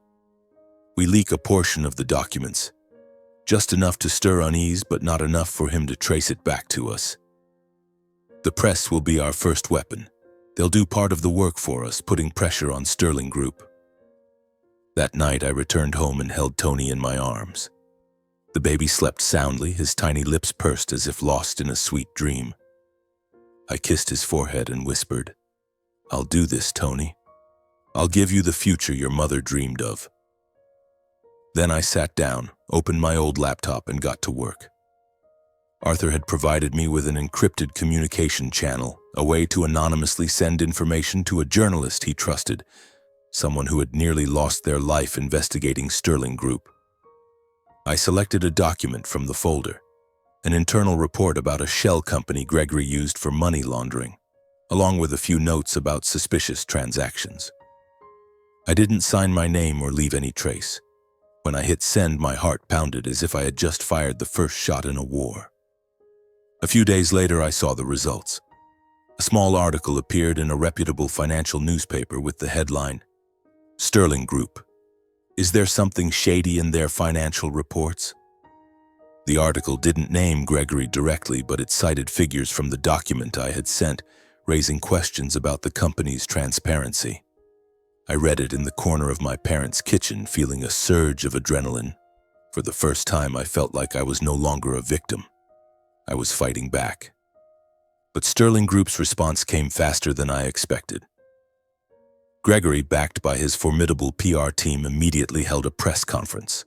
"We leak a portion of the documents. Just enough to stir unease, but not enough for him to trace it back to us. The press will be our first weapon. They'll do part of the work for us, putting pressure on Sterling Group." That night, I returned home and held Tony in my arms. The baby slept soundly, his tiny lips pursed as if lost in a sweet dream. I kissed his forehead and whispered, "I'll do this, Tony. I'll give you the future your mother dreamed of." Then I sat down, opened my old laptop, and got to work. Arthur had provided me with an encrypted communication channel, a way to anonymously send information to a journalist he trusted, someone who had nearly lost their life investigating Sterling Group. I selected a document from the folder, an internal report about a shell company Gregory used for money laundering, along with a few notes about suspicious transactions. I didn't sign my name or leave any trace. When I hit send, my heart pounded as if I had just fired the first shot in a war. A few days later, I saw the results. A small article appeared in a reputable financial newspaper with the headline, "Sterling Group. Is there something shady in their financial reports?" The article didn't name Gregory directly, but it cited figures from the document I had sent, raising questions about the company's transparency. I read it in the corner of my parents' kitchen, feeling a surge of adrenaline. For the first time, I felt like I was no longer a victim. I was fighting back. But Sterling Group's response came faster than I expected. Gregory, backed by his formidable PR team, immediately held a press conference.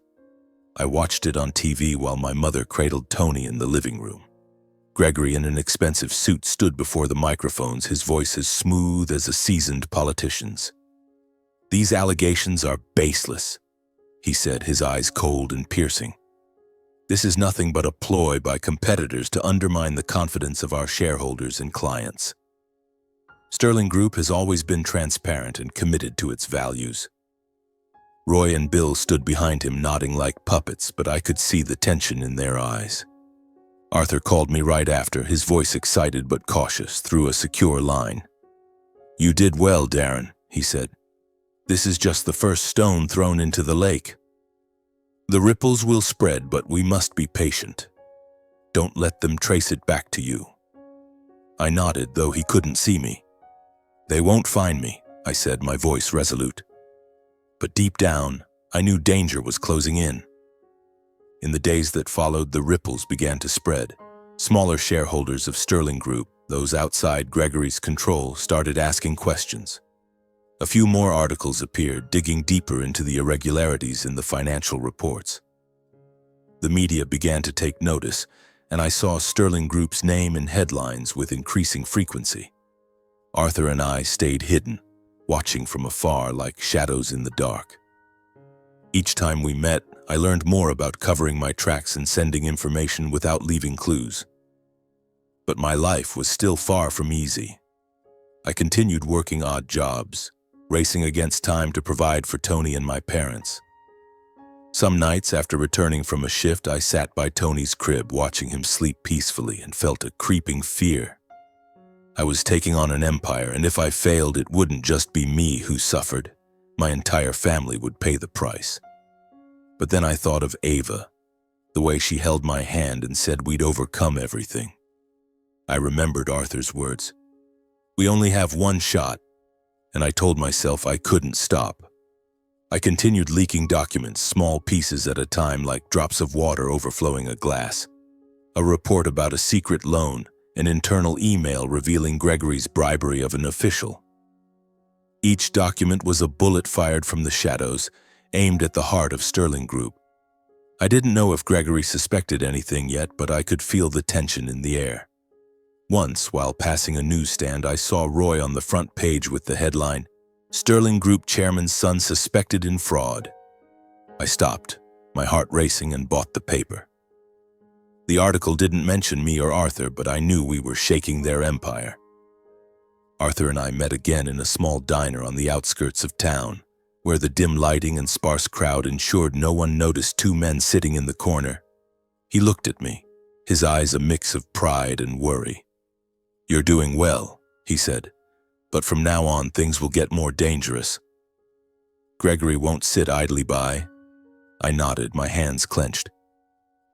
I watched it on TV while my mother cradled Tony in the living room. Gregory, in an expensive suit, stood before the microphones, his voice as smooth as a seasoned politician's. "These allegations are baseless," he said, his eyes cold and piercing. "This is nothing but a ploy by competitors to undermine the confidence of our shareholders and clients. Sterling Group has always been transparent and committed to its values." Roy and Bill stood behind him, nodding like puppets, but I could see the tension in their eyes. Arthur called me right after, his voice excited but cautious, through a secure line. "You did well, Darren," he said. "This is just the first stone thrown into the lake. The ripples will spread, but we must be patient. Don't let them trace it back to you." I nodded, though he couldn't see me. "They won't find me," I said, my voice resolute. But deep down, I knew danger was closing in. In the days that followed, the ripples began to spread. Smaller shareholders of Sterling Group, those outside Gregory's control, started asking questions. A few more articles appeared, digging deeper into the irregularities in the financial reports. The media began to take notice, and I saw Sterling Group's name in headlines with increasing frequency. Arthur and I stayed hidden, watching from afar like shadows in the dark. Each time we met, I learned more about covering my tracks and sending information without leaving clues. But my life was still far from easy. I continued working odd jobs, racing against time to provide for Tony and my parents. Some nights after returning from a shift, I sat by Tony's crib watching him sleep peacefully and felt a creeping fear. I was taking on an empire, and if I failed, it wouldn't just be me who suffered. My entire family would pay the price. But then I thought of Ava, the way she held my hand and said we'd overcome everything. I remembered Arthur's words. We only have one shot, and I told myself I couldn't stop. I continued leaking documents, small pieces at a time, like drops of water overflowing a glass. A report about a secret loan, an internal email revealing Gregory's bribery of an official. Each document was a bullet fired from the shadows, aimed at the heart of Sterling Group. I didn't know if Gregory suspected anything yet, but I could feel the tension in the air. Once, while passing a newsstand, I saw Roy on the front page with the headline, Sterling Group Chairman's Son Suspected in Fraud. I stopped, my heart racing, and bought the paper. The article didn't mention me or Arthur, but I knew we were shaking their empire. Arthur and I met again in a small diner on the outskirts of town, where the dim lighting and sparse crowd ensured no one noticed two men sitting in the corner. He looked at me, his eyes a mix of pride and worry. You're doing well, he said, but from now on things will get more dangerous. Gregory won't sit idly by. I nodded, my hands clenched.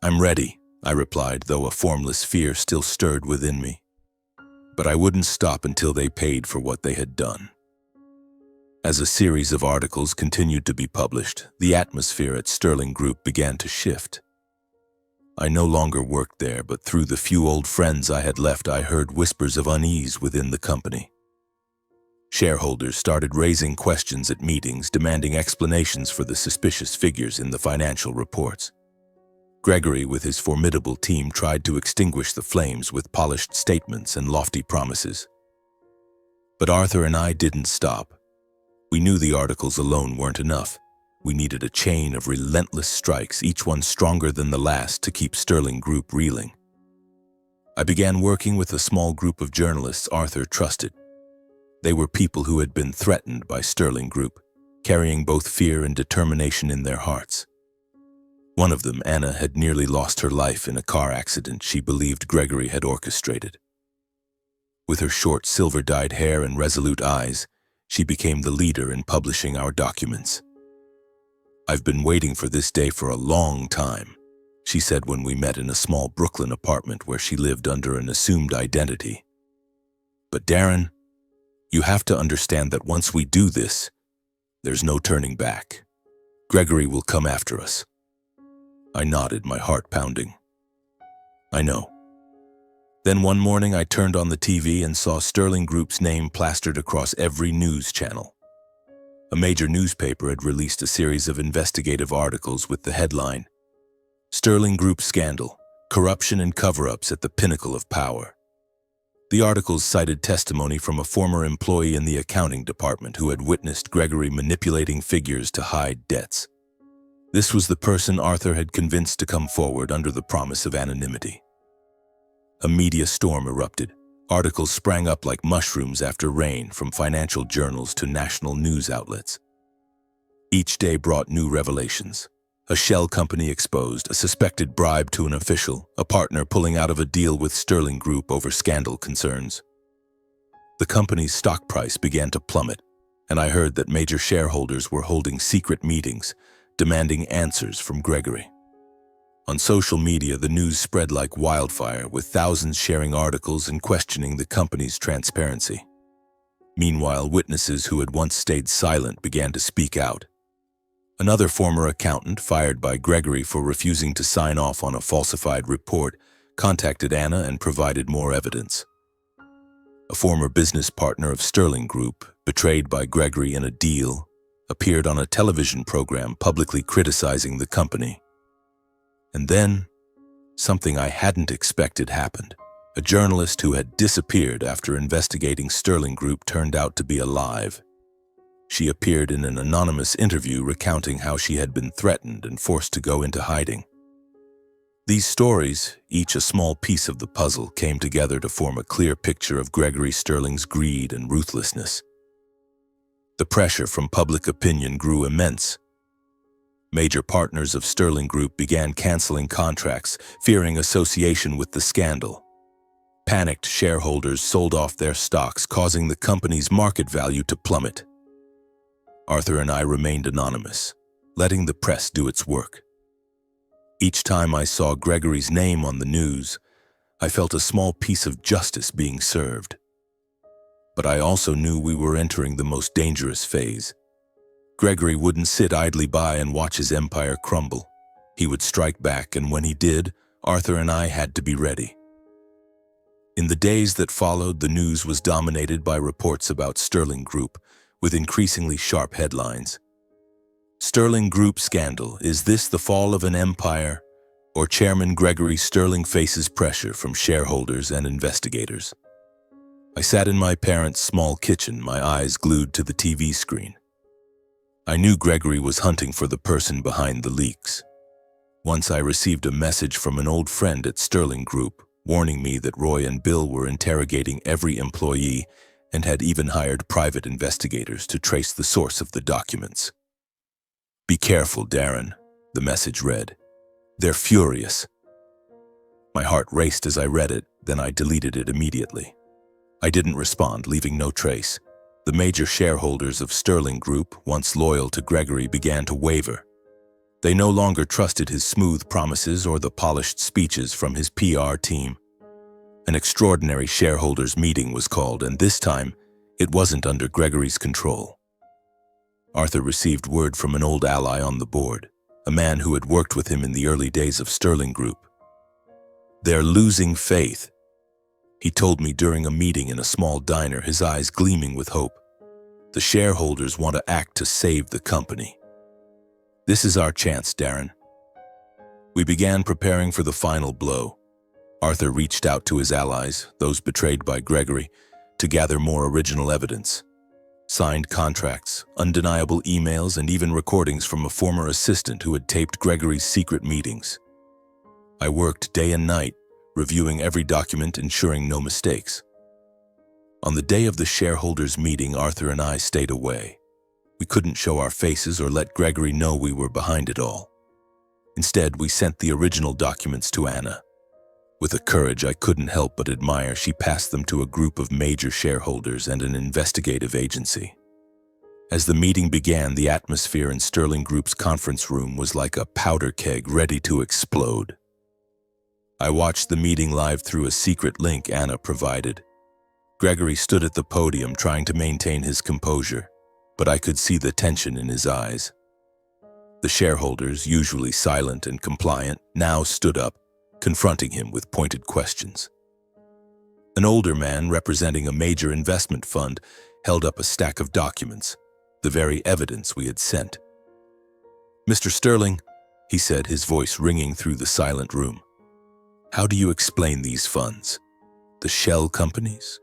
I'm ready, I replied, though a formless fear still stirred within me. But I wouldn't stop until they paid for what they had done. As a series of articles continued to be published, the atmosphere at Sterling Group began to shift. I no longer worked there, but through the few old friends I had left, I heard whispers of unease within the company. Shareholders started raising questions at meetings, demanding explanations for the suspicious figures in the financial reports. Gregory, with his formidable team, tried to extinguish the flames with polished statements and lofty promises. But Arthur and I didn't stop. We knew the articles alone weren't enough. We needed a chain of relentless strikes, each one stronger than the last, to keep Sterling Group reeling. I began working with a small group of journalists Arthur trusted. They were people who had been threatened by Sterling Group, carrying both fear and determination in their hearts. One of them, Anna, had nearly lost her life in a car accident she believed Gregory had orchestrated. With her short, silver-dyed hair and resolute eyes, she became the leader in publishing our documents. I've been waiting for this day for a long time, she said when we met in a small Brooklyn apartment where she lived under an assumed identity. But Darren, you have to understand that once we do this, there's no turning back. Gregory will come after us. I nodded, my heart pounding. I know. Then one morning I turned on the TV and saw Sterling Group's name plastered across every news channel. A major newspaper had released a series of investigative articles with the headline, Sterling Group Scandal, Corruption and Cover-Ups at the Pinnacle of Power. The articles cited testimony from a former employee in the accounting department who had witnessed Gregory manipulating figures to hide debts. This was the person Arthur had convinced to come forward under the promise of anonymity. A media storm erupted. Articles sprang up like mushrooms after rain, from financial journals to national news outlets. Each day brought new revelations. A shell company exposed, a suspected bribe to an official, a partner pulling out of a deal with Sterling Group over scandal concerns. The company's stock price began to plummet, and I heard that major shareholders were holding secret meetings, demanding answers from Gregory. On social media, the news spread like wildfire, with thousands sharing articles and questioning the company's transparency. Meanwhile, witnesses who had once stayed silent began to speak out. Another former accountant, fired by Gregory for refusing to sign off on a falsified report, contacted Anna and provided more evidence. A former business partner of Sterling Group, betrayed by Gregory in a deal, appeared on a television program publicly criticizing the company. And then, something I hadn't expected happened. A journalist who had disappeared after investigating Sterling Group turned out to be alive. She appeared in an anonymous interview recounting how she had been threatened and forced to go into hiding. These stories, each a small piece of the puzzle, came together to form a clear picture of Gregory Sterling's greed and ruthlessness. The pressure from public opinion grew immense. Major partners of Sterling Group began canceling contracts, fearing association with the scandal. Panicked shareholders sold off their stocks, causing the company's market value to plummet. Arthur and I remained anonymous, letting the press do its work. Each time I saw Gregory's name on the news, I felt a small piece of justice being served. But I also knew we were entering the most dangerous phase. Gregory wouldn't sit idly by and watch his empire crumble. He would strike back, and when he did, Arthur and I had to be ready. In the days that followed, the news was dominated by reports about Sterling Group, with increasingly sharp headlines. Sterling Group scandal: is this the fall of an empire? Or Chairman Gregory Sterling faces pressure from shareholders and investigators? I sat in my parents' small kitchen, my eyes glued to the TV screen. I knew Gregory was hunting for the person behind the leaks. Once I received a message from an old friend at Sterling Group, warning me that Roy and Bill were interrogating every employee and had even hired private investigators to trace the source of the documents. "Be careful, Darren," the message read. "They're furious." My heart raced as I read it, then I deleted it immediately. I didn't respond, leaving no trace. The major shareholders of Sterling Group, once loyal to Gregory, began to waver. They no longer trusted his smooth promises or the polished speeches from his PR team. An extraordinary shareholders' meeting was called, and this time, it wasn't under Gregory's control. Arthur received word from an old ally on the board, a man who had worked with him in the early days of Sterling Group. "They're losing faith," he told me during a meeting in a small diner, his eyes gleaming with hope. "The shareholders want to act to save the company. This is our chance, Darren." We began preparing for the final blow. Arthur reached out to his allies, those betrayed by Gregory, to gather more original evidence. Signed contracts, undeniable emails, and even recordings from a former assistant who had taped Gregory's secret meetings. I worked day and night, reviewing every document, ensuring no mistakes. On the day of the shareholders' meeting, Arthur and I stayed away. We couldn't show our faces or let Gregory know we were behind it all. Instead, we sent the original documents to Anna. With a courage I couldn't help but admire, she passed them to a group of major shareholders and an investigative agency. As the meeting began, the atmosphere in Sterling Group's conference room was like a powder keg ready to explode. I watched the meeting live through a secret link Anna provided. Gregory stood at the podium trying to maintain his composure, but I could see the tension in his eyes. The shareholders, usually silent and compliant, now stood up, confronting him with pointed questions. An older man representing a major investment fund held up a stack of documents, the very evidence we had sent. "Mr. Sterling," he said, his voice ringing through the silent room, "how do you explain these funds? The shell companies?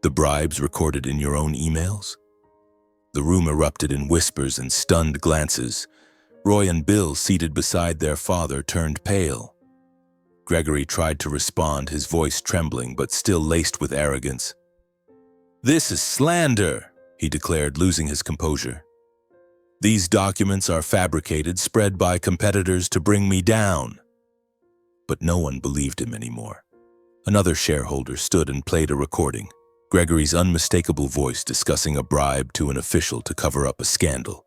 The bribes recorded in your own emails?" The room erupted in whispers and stunned glances. Roy and Bill, seated beside their father, turned pale. Gregory tried to respond, his voice trembling but still laced with arrogance. "This is slander," he declared, losing his composure. "These documents are fabricated, spread by competitors to bring me down." But no one believed him anymore. Another shareholder stood and played a recording, Gregory's unmistakable voice discussing a bribe to an official to cover up a scandal.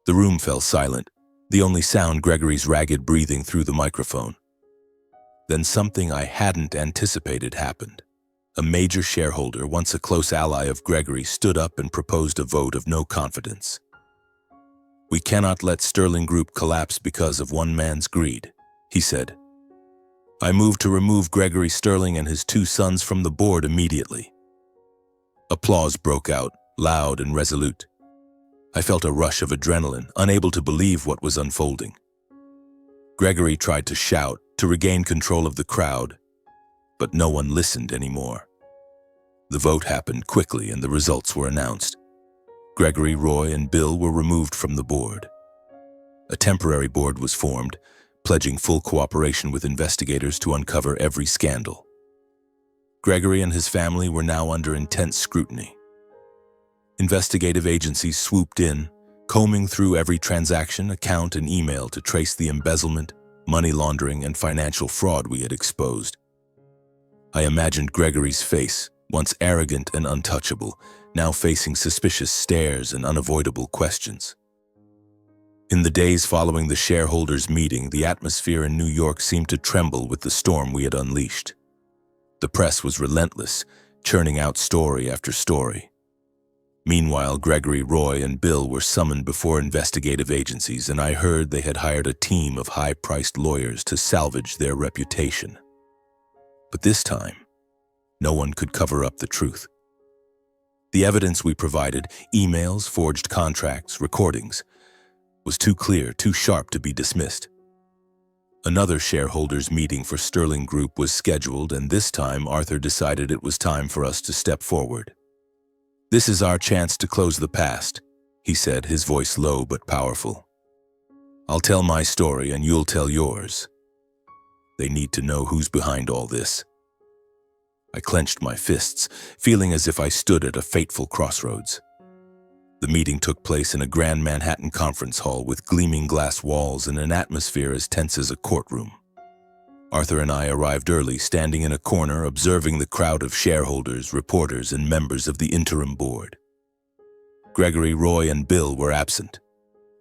The room fell silent, the only sound Gregory's ragged breathing through the microphone. Then something I hadn't anticipated happened. A major shareholder, once a close ally of Gregory, stood up and proposed a vote of no confidence. "We cannot let Sterling Group collapse because of one man's greed," he said. "I move to remove Gregory Sterling and his 2 sons from the board immediately." Applause broke out, loud and resolute. I felt a rush of adrenaline, unable to believe what was unfolding. Gregory tried to shout, to regain control of the crowd, but no one listened anymore. The vote happened quickly and the results were announced. Gregory, Roy, and Bill were removed from the board. A temporary board was formed, pledging full cooperation with investigators to uncover every scandal. Gregory and his family were now under intense scrutiny. Investigative agencies swooped in, combing through every transaction, account, and email to trace the embezzlement, money laundering, and financial fraud we had exposed. I imagined Gregory's face, once arrogant and untouchable, now facing suspicious stares and unavoidable questions. In the days following the shareholders' meeting, the atmosphere in New York seemed to tremble with the storm we had unleashed. The press was relentless, churning out story after story. Meanwhile, Gregory, Roy, and Bill were summoned before investigative agencies, and I heard they had hired a team of high-priced lawyers to salvage their reputation. But this time, no one could cover up the truth. The evidence we provided, emails, forged contracts, recordings, was too clear, too sharp to be dismissed. Another shareholders' meeting for Sterling Group was scheduled, and this time Arthur decided it was time for us to step forward. "This is our chance to close the past," he said, his voice low but powerful. "I'll tell my story and you'll tell yours. They need to know who's behind all this." I clenched my fists, feeling as if I stood at a fateful crossroads. The meeting took place in a grand Manhattan conference hall with gleaming glass walls and an atmosphere as tense as a courtroom. Arthur and I arrived early, standing in a corner, observing the crowd of shareholders, reporters, and members of the interim board. Gregory, Roy, and Bill were absent,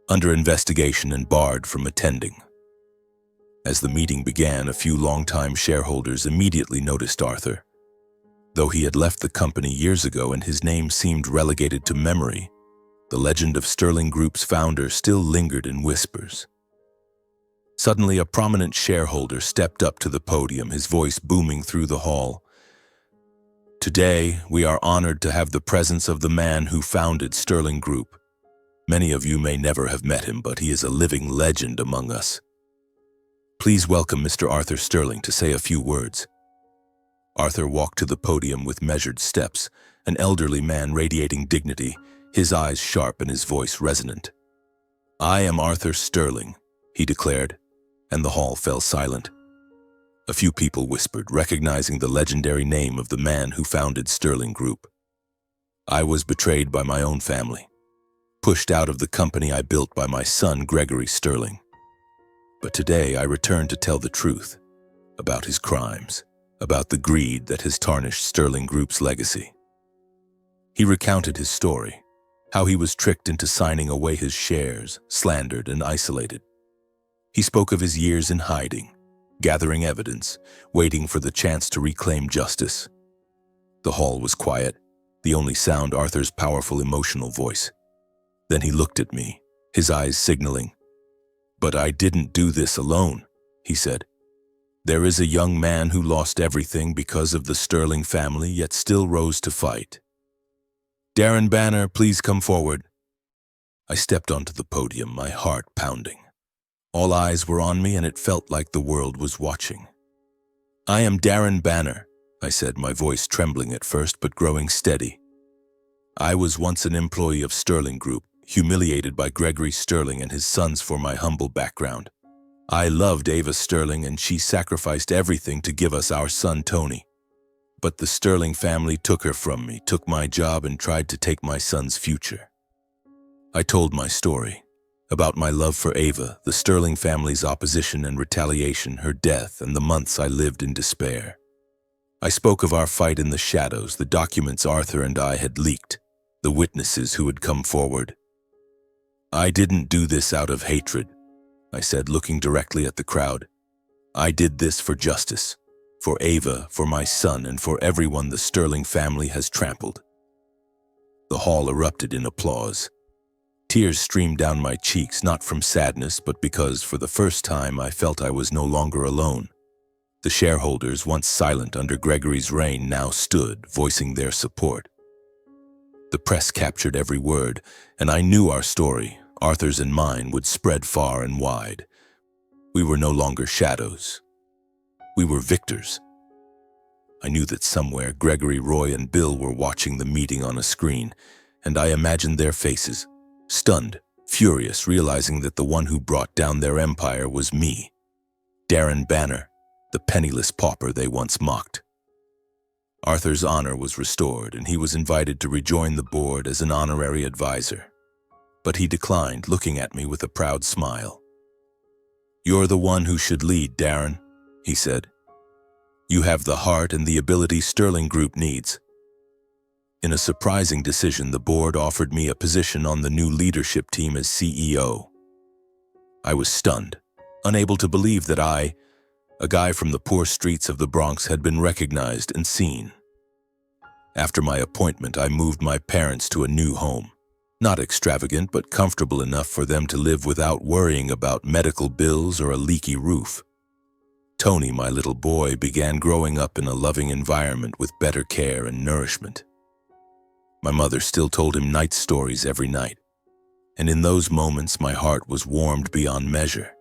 under investigation and barred from attending. As the meeting began, a few longtime shareholders immediately noticed Arthur. Though he had left the company years ago and his name seemed relegated to memory, the legend of Sterling Group's founder still lingered in whispers. Suddenly, a prominent shareholder stepped up to the podium, his voice booming through the hall. "Today, we are honored to have the presence of the man who founded Sterling Group. Many of you may never have met him, but he is a living legend among us. Please welcome Mr. Arthur Sterling to say a few words." Arthur walked to the podium with measured steps, an elderly man radiating dignity, his eyes sharp and his voice resonant. "I am Arthur Sterling," he declared, and the hall fell silent. A few people whispered, recognizing the legendary name of the man who founded Sterling Group. I was betrayed by my own family, pushed out of the company I built by my son, Gregory Sterling. But today I return to tell the truth about his crimes, about the greed that has tarnished Sterling Group's legacy. He recounted his story, how he was tricked into signing away his shares, slandered and isolated. He spoke of his years in hiding, gathering evidence, waiting for the chance to reclaim justice. The hall was quiet, the only sound Arthur's powerful emotional voice. Then he looked at me, his eyes signaling. "But I didn't do this alone," he said. "There is a young man who lost everything because of the Sterling family, yet still rose to fight. Darren Banner, please come forward." I stepped onto the podium, my heart pounding. All eyes were on me, and it felt like the world was watching. "I am Darren Banner," I said, my voice trembling at first but growing steady. "I was once an employee of Sterling Group, humiliated by Gregory Sterling and his sons for my humble background. I loved Ava Sterling, and she sacrificed everything to give us our son Tony. But the Sterling family took her from me, took my job, and tried to take my son's future." I told my story, about my love for Ava, the Sterling family's opposition and retaliation, her death, and the months I lived in despair. I spoke of our fight in the shadows, the documents Arthur and I had leaked, the witnesses who had come forward. "I didn't do this out of hatred," I said, looking directly at the crowd. "I did this for justice, for Ava, for my son, and for everyone the Sterling family has trampled." The hall erupted in applause. Tears streamed down my cheeks, not from sadness, but because, for the first time, I felt I was no longer alone. The shareholders, once silent under Gregory's reign, now stood, voicing their support. The press captured every word, and I knew our story, Arthur's and mine, would spread far and wide. We were no longer shadows. We were victors. I knew that somewhere Gregory, Roy, and Bill were watching the meeting on a screen, and I imagined their faces, stunned, furious, realizing that the one who brought down their empire was me, Darren Banner, the penniless pauper they once mocked. Arthur's honor was restored, and he was invited to rejoin the board as an honorary advisor. But he declined, looking at me with a proud smile. "You're the one who should lead, Darren," he said. "You have the heart and the ability Sterling Group needs." In a surprising decision, the board offered me a position on the new leadership team as CEO. I was stunned, unable to believe that I, a guy from the poor streets of the Bronx, had been recognized and seen. After my appointment, I moved my parents to a new home. Not extravagant, but comfortable enough for them to live without worrying about medical bills or a leaky roof. Tony, my little boy, began growing up in a loving environment with better care and nourishment. My mother still told him night stories every night, and in those moments my heart was warmed beyond measure.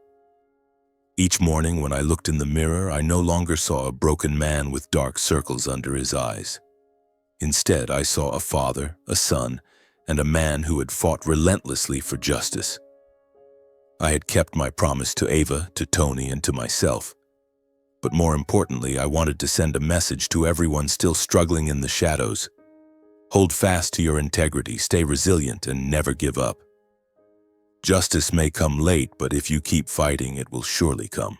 Each morning when I looked in the mirror, I no longer saw a broken man with dark circles under his eyes. Instead, I saw a father, a son, and a man who had fought relentlessly for justice. I had kept my promise to Ava, to Tony, and to myself. But more importantly, I wanted to send a message to everyone still struggling in the shadows. Hold fast to your integrity, stay resilient, and never give up. Justice may come late, but if you keep fighting, it will surely come.